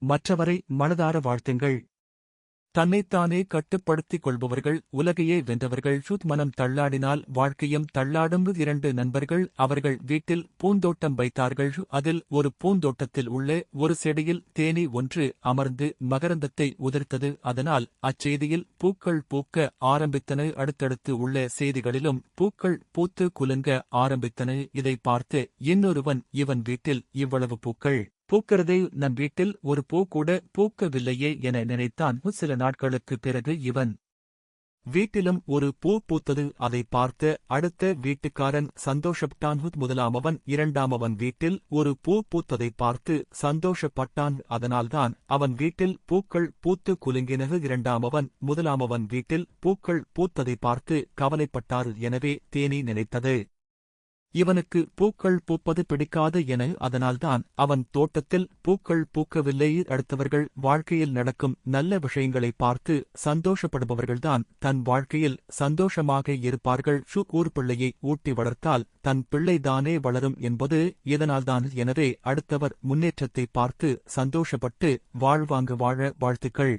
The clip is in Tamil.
மற்றவரை மனதார வாழ்த்துங்கள். தன்னைத்தானே கட்டுப்படுத்திக் கொள்பவர்கள் உலகையே வென்றவர்கள். மனம் தள்ளாடினால் வாழ்க்கையும் தள்ளாடும். 2 நண்பர்கள் அவர்கள் வீட்டில் பூந்தோட்டம் வைத்தார்கள். அதில் ஒரு பூந்தோட்டத்தில் உள்ள ஒரு செடியில் தேனீ ஒன்று அமர்ந்து மகரந்தத்தை உதிர்த்தது. அதனால் அச்செய்தியில் பூக்கள் பூக்க ஆரம்பித்தன. அடுத்தடுத்து உள்ள செய்திகளிலும் பூக்கள் பூத்து குலுங்க ஆரம்பித்தன. இதை பார்த்து இன்னொருவன், இவன் வீட்டில் இவ்வளவு பூக்கள் பூக்கிறதே, நம் வீட்டில் ஒரு பூ கூட பூக்கவில்லையே என நினைத்தான். சில நாட்களுக்குப் பிறகு இவன் வீட்டிலும் ஒரு பூ பூத்தது. அதை பார்த்த அடுத்த வீட்டுக்காரன் சந்தோஷப்பட்டான். முதலாமவன் இரண்டாமவன் வீட்டில் ஒரு பூ பூத்ததை பார்த்து சந்தோஷப்பட்டான். அதனால்தான் அவன் வீட்டில் பூக்கள் பூத்து குலுங்கின. இரண்டாமவன் முதலாமவன் வீட்டில் பூக்கள் பூத்ததை பார்த்து கவலைப்பட்டார். எனவே தேனீ நினைத்தது, இவனுக்கு பூக்கள் பூப்பது பிடிக்காது என. அதனால்தான் அவன் தோட்டத்தில் பூக்கள் பூக்கவில்லை. அடுத்தவர்கள் வாழ்க்கையில் நடக்கும் நல்ல விஷயங்களை பார்த்து சந்தோஷப்படுபவர்கள்தான் தன் வாழ்க்கையில் சந்தோஷமாக இருப்பார்கள். ஊர் பிள்ளையை ஊட்டி வளர்த்தால் தன் பிள்ளைதானே வளரும் என்பது இதனால்தான். எனவே அடுத்தவர் முன்னேற்றத்தை பார்த்து சந்தோஷப்பட்டு வாழ்வாங்க வாழ வாழ்த்துக்கள்.